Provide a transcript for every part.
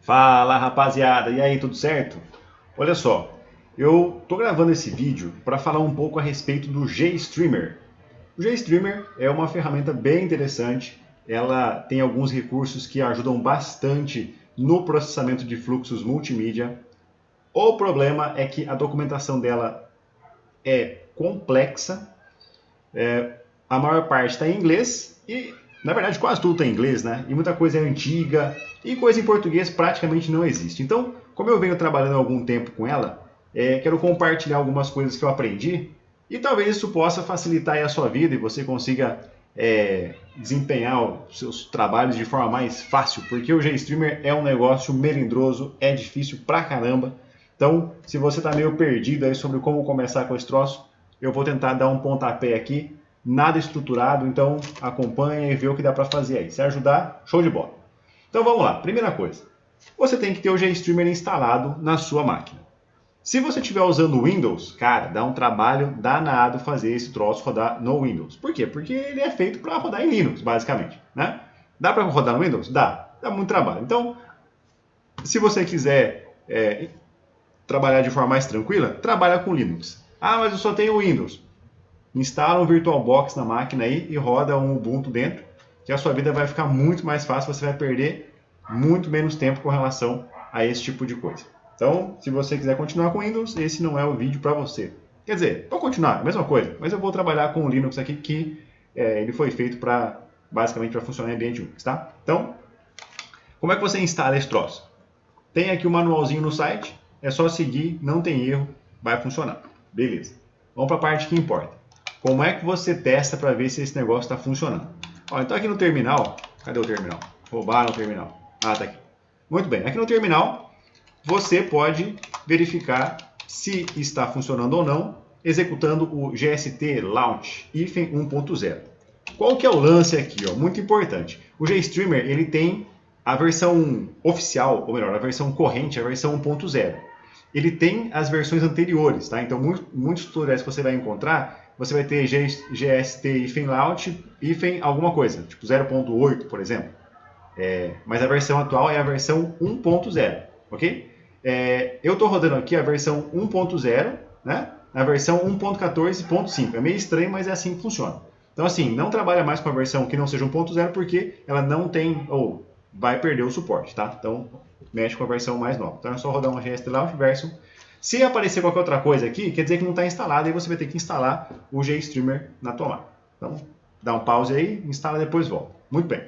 Fala rapaziada, e aí, tudo certo? Olha só, eu tô gravando esse vídeo para falar um pouco a respeito do GStreamer. O GStreamer é uma ferramenta bem interessante, ela tem alguns recursos que ajudam bastante no processamento de fluxos multimídia. O problema é que a documentação dela é complexa, a maior parte está em inglês e, na verdade, quase tudo está em inglês, né? E muita coisa é antiga e coisa em português praticamente não existe. Então, como eu venho trabalhando há algum tempo com ela, quero compartilhar algumas coisas que eu aprendi e talvez isso possa facilitar a sua vida e você consiga desempenhar os seus trabalhos de forma mais fácil, porque o GStreamer é um negócio melindroso, é difícil pra caramba. Então, se você está meio perdido aí sobre como começar com esse troço, eu vou tentar dar um pontapé aqui, nada estruturado, então acompanha e vê o que dá para fazer aí. Se ajudar, show de bola. Então vamos lá, primeira coisa, você tem que ter o GStreamer instalado na sua máquina. Se você estiver usando o Windows, cara, dá um trabalho danado fazer esse troço rodar no Windows. Por quê? Porque ele é feito para rodar em Linux, basicamente, né? Dá para rodar no Windows? Dá muito trabalho. Então, se você quiser trabalhar de forma mais tranquila, trabalha com Linux. Ah, mas eu só tenho Windows. Instala um VirtualBox na máquina aí e roda um Ubuntu dentro, que a sua vida vai ficar muito mais fácil, você vai perder muito menos tempo com relação a esse tipo de coisa. Então, se você quiser continuar com Windows, esse não é o vídeo para você. Quer dizer, vou continuar, a mesma coisa, mas eu vou trabalhar com o Linux aqui, que ele foi feito basicamente para funcionar em ambiente Unix, tá? Então, como é que você instala esse troço? Tem aqui o manualzinho no site, é só seguir, não tem erro, vai funcionar. Beleza. Vamos para a parte que importa. Como é que você testa para ver se esse negócio está funcionando? Ó, então aqui no terminal, cadê o terminal? Roubaram o terminal. Ah, tá aqui. Muito bem, aqui no terminal você pode verificar se está funcionando ou não, executando o GST Launch -1.0. Qual que é o lance aqui? Ó? Muito importante. O GStreamer ele tem a versão oficial, ou melhor, a versão corrente, a versão 1.0. Ele tem as versões anteriores, tá? Então muitos tutoriais que você vai encontrar, você vai ter GST Launch alguma coisa, tipo 0.8, por exemplo. Mas a versão atual é a versão 1.0, ok? Eu estou rodando aqui a versão 1.0, né? A versão 1.14.5. É meio estranho, mas é assim que funciona. Então, assim, não trabalha mais com a versão que não seja 1.0 porque ela não tem, ou vai perder o suporte, tá? Então, mexe com a versão mais nova. Então, é só rodar uma GST Launch version. Se aparecer qualquer outra coisa aqui, quer dizer que não está instalado, aí você vai ter que instalar o GStreamer na tua máquina. Então, dá um pause aí, instala e depois volta. Muito bem.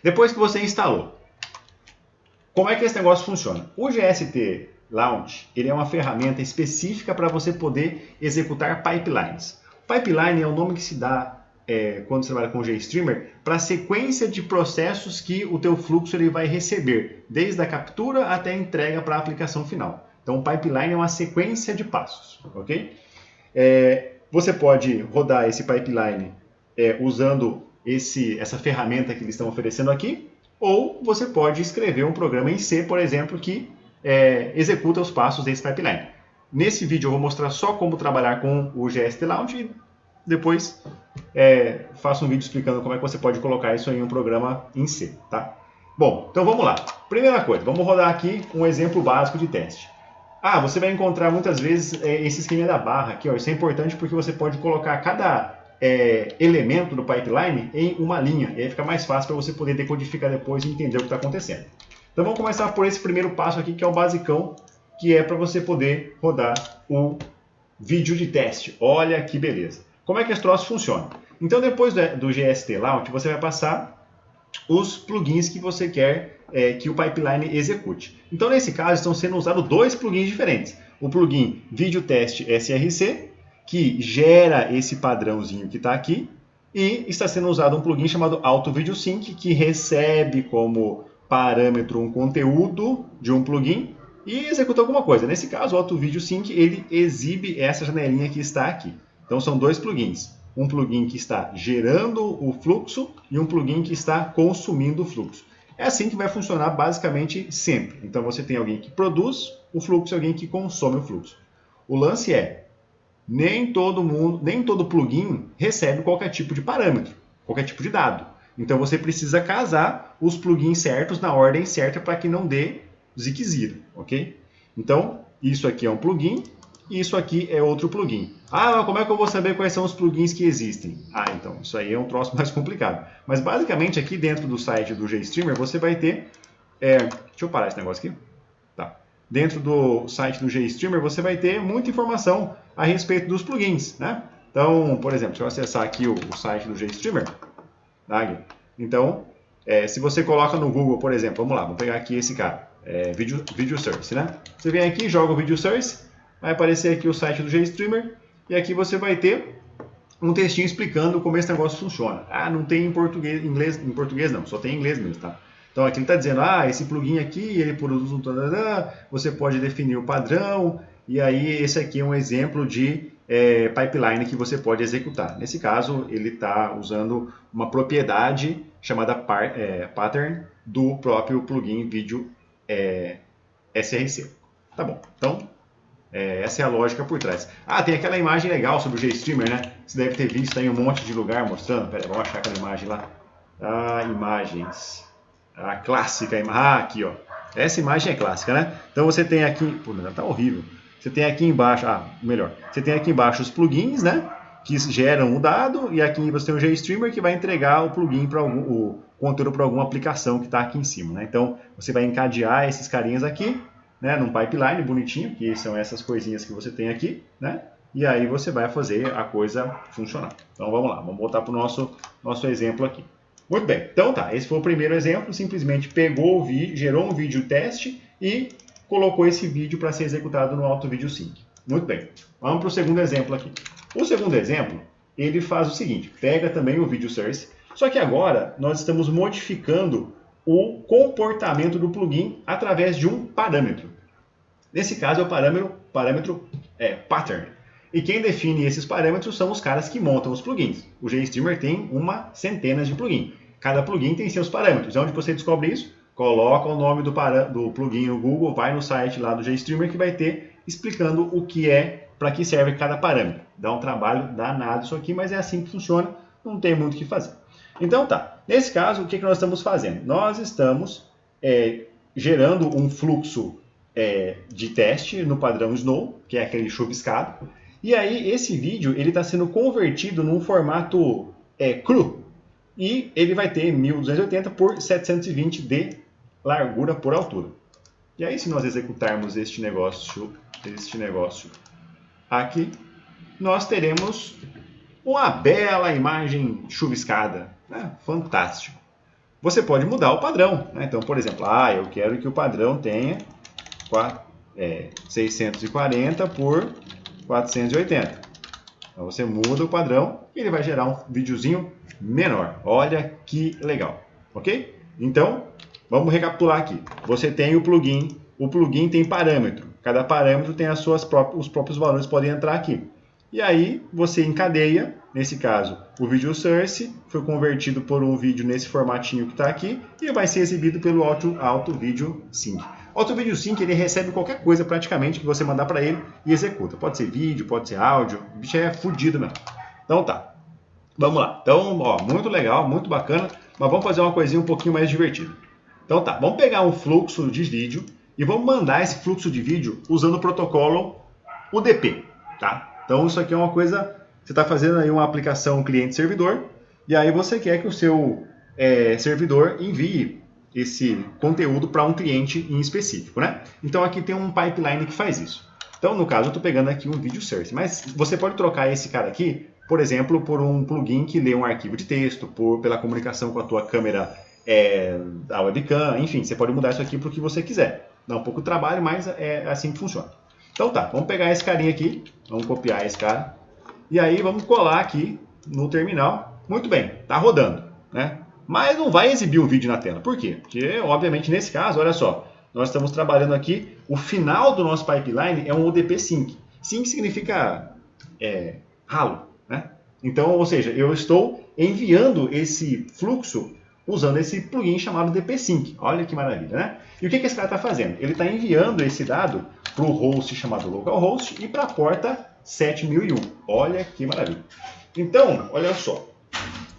Depois que você instalou, como é que esse negócio funciona? O GST Launch ele é uma ferramenta específica para você poder executar pipelines. Pipeline é o nome que se dá quando você trabalha com o GStreamer para a sequência de processos que o teu fluxo ele vai receber, desde a captura até a entrega para a aplicação final. Então, o pipeline é uma sequência de passos, ok? Você pode rodar esse pipeline usando essa ferramenta que eles estão oferecendo aqui, ou você pode escrever um programa em C, por exemplo, que executa os passos desse pipeline. Nesse vídeo eu vou mostrar só como trabalhar com o GST Launch e depois faço um vídeo explicando como é que você pode colocar isso em um programa em C, tá? Bom, então vamos lá. Primeira coisa, vamos rodar aqui um exemplo básico de teste. Você vai encontrar muitas vezes esse esquema da barra aqui, ó. Isso é importante porque você pode colocar cada elemento do pipeline em uma linha, e aí fica mais fácil para você poder decodificar depois e entender o que está acontecendo. Então vamos começar por esse primeiro passo aqui, que é o basicão, que é para você poder rodar o vídeo de teste. Olha que beleza. Como é que esse troço funciona? Então depois do GST Launch, você vai passar os plugins que você quer que o pipeline execute. Então nesse caso estão sendo usados dois plugins diferentes. O plugin Video Test SRC, que gera esse padrãozinho que está aqui, e está sendo usado um plugin chamado Auto Video Sync, que recebe como parâmetro um conteúdo de um plugin e executa alguma coisa. Nesse caso, o Auto Video Sync ele exibe essa janelinha que está aqui. Então são dois plugins. Um plugin que está gerando o fluxo e um plugin que está consumindo o fluxo. É assim que vai funcionar basicamente sempre. Então você tem alguém que produz o fluxo e alguém que consome o fluxo. O lance nem todo plugin recebe qualquer tipo de parâmetro, qualquer tipo de dado. Então você precisa casar os plugins certos na ordem certa para que não dê ziquezira, ok? Então, isso aqui é um plugin e isso aqui é outro plugin. Ah, mas como é que eu vou saber quais são os plugins que existem? Ah, então, isso aí é um troço mais complicado. Mas basicamente aqui dentro do site do GStreamer você vai ter... deixa eu parar esse negócio aqui. Tá. Dentro do site do GStreamer você vai ter muita informação a respeito dos plugins, né? Então, por exemplo, se eu acessar aqui o site do GStreamer, tá? Então, se você coloca no Google, por exemplo, vamos lá, vamos pegar aqui esse cara, Video Source, né? Você vem aqui, joga o Video Source, vai aparecer aqui o site do GStreamer, e aqui você vai ter um textinho explicando como esse negócio funciona. Ah, não tem em português, em português não, só tem em inglês mesmo, tá? Então aqui ele está dizendo, esse plugin aqui, ele produz um tadadá, você pode definir o padrão, e aí esse aqui é um exemplo de pipeline que você pode executar. Nesse caso, ele está usando uma propriedade chamada pattern do próprio plugin Video SRC. Tá bom, então essa é a lógica por trás. Ah, tem aquela imagem legal sobre o GStreamer, né? Você deve ter visto aí um monte de lugar mostrando. Pera aí, vamos achar aquela imagem lá. Imagens. A clássica imagem. Aqui, ó. Essa imagem é clássica, né? Então você tem aqui... Pô, tá horrível. Você tem aqui embaixo... melhor. Você tem aqui embaixo os plugins, né? Que geram o dado. E aqui você tem o GStreamer que vai entregar o plugin para o conteúdo para alguma aplicação que está aqui em cima, né? Então você vai encadear esses carinhas aqui, né, num pipeline bonitinho, que são essas coisinhas que você tem aqui, né? E aí você vai fazer a coisa funcionar. Então vamos lá, vamos voltar para o nosso exemplo aqui. Muito bem, então tá, esse foi o primeiro exemplo, simplesmente pegou o vídeo, gerou um vídeo teste e colocou esse vídeo para ser executado no Auto Video Sync. Muito bem, vamos para o segundo exemplo aqui. O segundo exemplo, ele faz o seguinte, pega também o Video Source, só que agora nós estamos modificando o comportamento do plugin através de um parâmetro. Nesse caso é o parâmetro pattern. E quem define esses parâmetros são os caras que montam os plugins. O GStreamer tem centenas de plugins. Cada plugin tem seus parâmetros. Onde você descobre isso? Coloca o nome do plugin no Google, vai no site lá do GStreamer que vai ter explicando o que para que serve cada parâmetro. Dá um trabalho danado isso aqui, mas é assim que funciona, não tem muito o que fazer. Então tá, nesse caso o que nós estamos fazendo? Nós estamos gerando um fluxo de teste no padrão Snow, que é aquele chuviscado, e aí esse vídeo ele está sendo convertido num formato cru, e ele vai ter 1280 por 720 de largura por altura. E aí se nós executarmos este negócio aqui, nós teremos uma bela imagem chuviscada, né? Fantástico. Você pode mudar o padrão, né? Então, por exemplo, eu quero que o padrão tenha 640 por 480. Então você muda o padrão e ele vai gerar um videozinho menor. Olha que legal, ok? Então, vamos recapitular aqui. Você tem o plugin tem parâmetro. Cada parâmetro tem os próprios valores que podem entrar aqui. E aí você encadeia, nesse caso, o Video Source foi convertido por um vídeo nesse formatinho que está aqui e vai ser exibido pelo Auto Video Sync. O Auto Video Sync ele recebe qualquer coisa praticamente que você mandar para ele e executa. Pode ser vídeo, pode ser áudio, o bicho é fodido mesmo. Então tá, vamos lá. Então, muito legal, muito bacana, mas vamos fazer uma coisinha um pouquinho mais divertida. Então tá, vamos pegar um fluxo de vídeo e vamos mandar esse fluxo de vídeo usando o protocolo UDP, tá? Então isso aqui é uma coisa, você está fazendo aí uma aplicação cliente-servidor e aí você quer que o seu servidor envie esse conteúdo para um cliente em específico, né? Então aqui tem um pipeline que faz isso. Então no caso eu estou pegando aqui um Video Source, mas você pode trocar esse cara aqui, por exemplo, por um plugin que lê um arquivo de texto, pela comunicação com a tua câmera da webcam, enfim, você pode mudar isso aqui para o que você quiser. Dá um pouco de trabalho, mas é assim que funciona. Então tá, vamos pegar esse carinha aqui, vamos copiar esse cara, e aí vamos colar aqui no terminal. Muito bem, tá rodando, né? Mas não vai exibir um vídeo na tela. Por quê? Porque, obviamente, nesse caso, olha só, nós estamos trabalhando aqui, o final do nosso pipeline é um UDP Sync. Sync significa ralo, né? Então, ou seja, eu estou enviando esse fluxo usando esse plugin chamado UDP Sync. Olha que maravilha, né? E o que esse cara está fazendo? Ele está enviando esse dado para o host chamado localhost e para a porta 7001. Olha que maravilha. Então, olha só.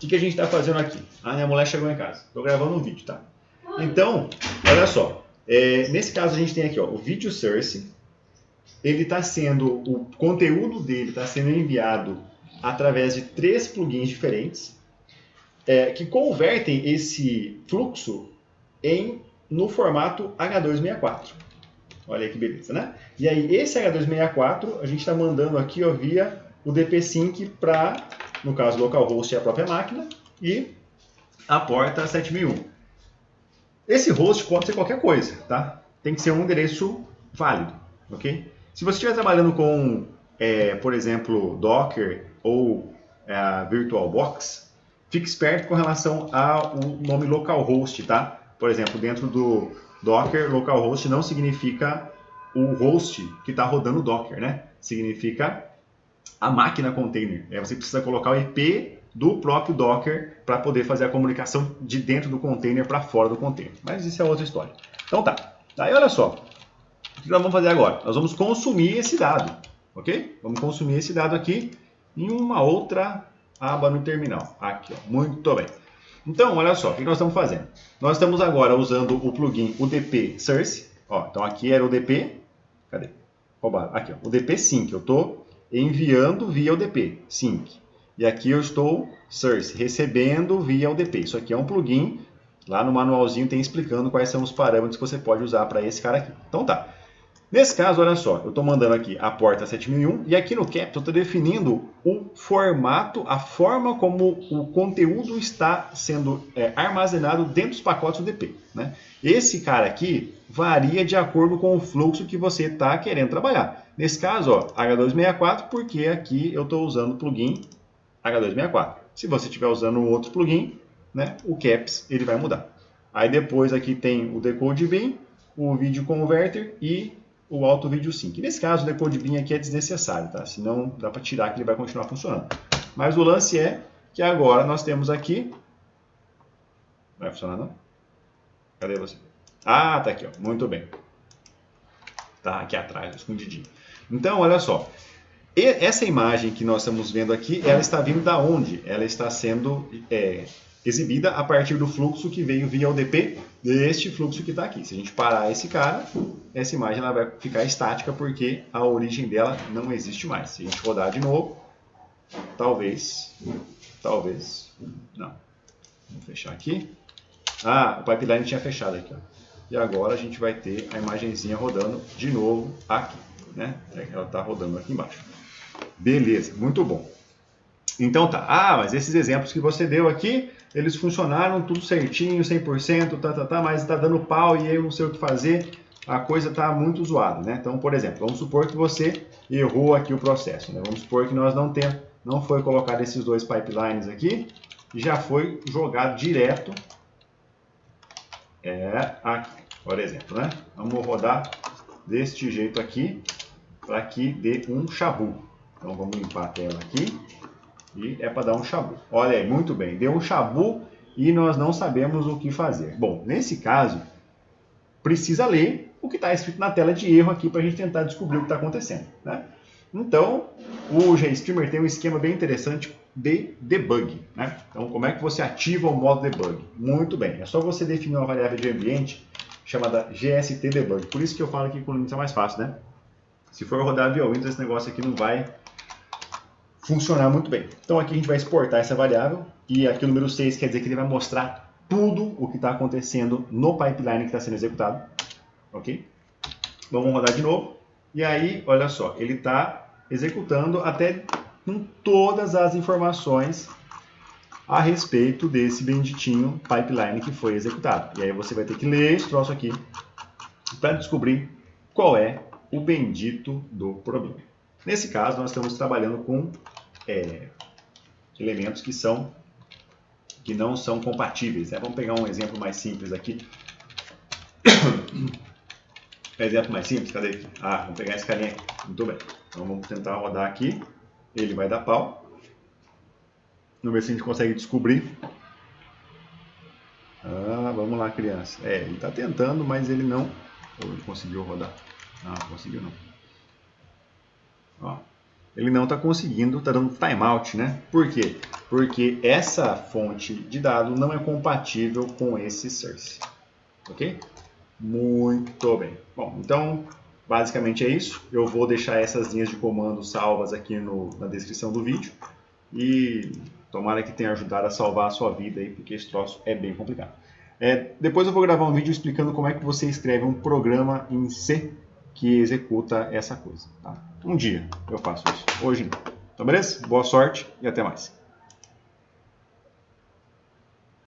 que a gente está fazendo aqui? A minha mulher chegou em casa. Estou gravando um vídeo, tá? Então, olha só. Nesse caso a gente tem aqui, ó, o vídeo source. Ele está sendo, o conteúdo dele está sendo enviado através de 3 plugins diferentes que convertem esse fluxo no formato H264. Olha aí que beleza, né? E aí esse H264 a gente está mandando aqui ó, via o DP-Sync para, no caso, localhost é a própria máquina e a porta 7001. Esse host pode ser qualquer coisa, tá? Tem que ser um endereço válido, ok? Se você estiver trabalhando com, por exemplo, Docker ou VirtualBox, fique esperto com relação ao nome localhost, tá? Por exemplo, dentro do Docker, localhost não significa o host que está rodando o Docker, né? Significa a máquina container. Você precisa colocar o IP do próprio Docker para poder fazer a comunicação de dentro do container para fora do container. Mas isso é outra história. Então tá. Aí olha só. O que nós vamos fazer agora? Nós vamos consumir esse dado. Ok? Vamos consumir esse dado aqui em uma outra aba no terminal. Aqui, ó. Muito bem. Então, olha só, o que nós estamos fazendo? Nós estamos agora usando o plugin UDP Source. Ó, então aqui era o UDP. Cadê? Roubaram. Aqui, ó, UDP Sync. Eu estou enviando via UDP Sync. E aqui eu estou Source, recebendo via UDP. Isso aqui é um plugin. Lá no manualzinho tem explicando quais são os parâmetros que você pode usar para esse cara aqui. Então tá. Nesse caso, olha só, eu estou mandando aqui a porta 7001 e aqui no Capture eu estou definindo o formato, a forma como o conteúdo está sendo armazenado dentro dos pacotes UDP. Né? Esse cara aqui varia de acordo com o fluxo que você está querendo trabalhar. Nesse caso, ó, H264, porque aqui eu estou usando o plugin H264. Se você estiver usando um outro plugin, né, o Caps ele vai mudar. Aí depois aqui tem o Decode Bin, o Video Converter e o Auto Video Sync. Nesse caso, o Decode Bin aqui é desnecessário, tá? Senão dá para tirar que ele vai continuar funcionando. Mas o lance é que agora nós temos aqui... Vai funcionar não? Cadê você? Ah, tá aqui, ó. Muito bem. Tá aqui atrás, escondidinho. Então, olha só. Essa imagem que nós estamos vendo aqui, ela está vindo da onde? Ela está sendo exibida a partir do fluxo que veio via UDP deste fluxo que está aqui. Se a gente parar esse cara, essa imagem ela vai ficar estática porque a origem dela não existe mais. Se a gente rodar de novo, talvez, não. Vamos fechar aqui. Ah, o pipeline tinha fechado aqui, ó. E agora a gente vai ter a imagenzinha rodando de novo aqui, né? Ela está rodando aqui embaixo. Beleza, muito bom. Então tá. Ah, mas esses exemplos que você deu aqui, eles funcionaram tudo certinho, 100%, mas está dando pau e eu não sei o que fazer, a coisa está muito zoada, né? Então, por exemplo, vamos supor que você errou aqui o processo, né? Vamos supor que nós não foi colocado esses 2 pipelines aqui e já foi jogado direto aqui, por exemplo, né? Vamos rodar deste jeito aqui para que dê um chabu. Então vamos limpar a tela aqui. E é para dar um chabu. Olha aí, muito bem. Deu um chabu e nós não sabemos o que fazer. Bom, nesse caso, precisa ler o que está escrito na tela de erro aqui para a gente tentar descobrir o que está acontecendo. Né? Então, o GStreamer tem um esquema bem interessante de debug. Né? Então, como é que você ativa o modo debug? Muito bem. É só você definir uma variável de ambiente chamada GST-debug. Por isso que eu falo que com o Linux é mais fácil, né? Se for rodar via Windows, esse negócio aqui não vai funcionar muito bem. Então aqui a gente vai exportar essa variável e aqui o número 6 quer dizer que ele vai mostrar tudo o que está acontecendo no pipeline que está sendo executado. Ok? Vamos rodar de novo. E aí, olha só, ele está executando até com todas as informações a respeito desse benditinho pipeline que foi executado. E aí você vai ter que ler esse troço aqui para descobrir qual é o bendito do problema. Nesse caso, nós estamos trabalhando com elementos que não são compatíveis. Né? Vamos pegar um exemplo mais simples aqui. Exemplo mais simples, cadê? Ah, vamos pegar esse carinha aqui. Muito bem. Então vamos tentar rodar aqui. Ele vai dar pau. Vamos ver se a gente consegue descobrir. Ah, vamos lá, criança. Ele está tentando, mas ele não... Ou ele conseguiu rodar. Ah, conseguiu não. Ó. ele não está conseguindo, está dando timeout, né? Por quê? Porque essa fonte de dado não é compatível com esse source, ok? Muito bem. Bom, então basicamente é isso. Eu vou deixar essas linhas de comando salvas aqui na descrição do vídeo e tomara que tenha ajudado a salvar a sua vida aí, porque esse troço é bem complicado. Depois eu vou gravar um vídeo explicando como é que você escreve um programa em C que executa essa coisa. Tá? Um dia eu faço isso, hoje não. Então beleza? Boa sorte e até mais.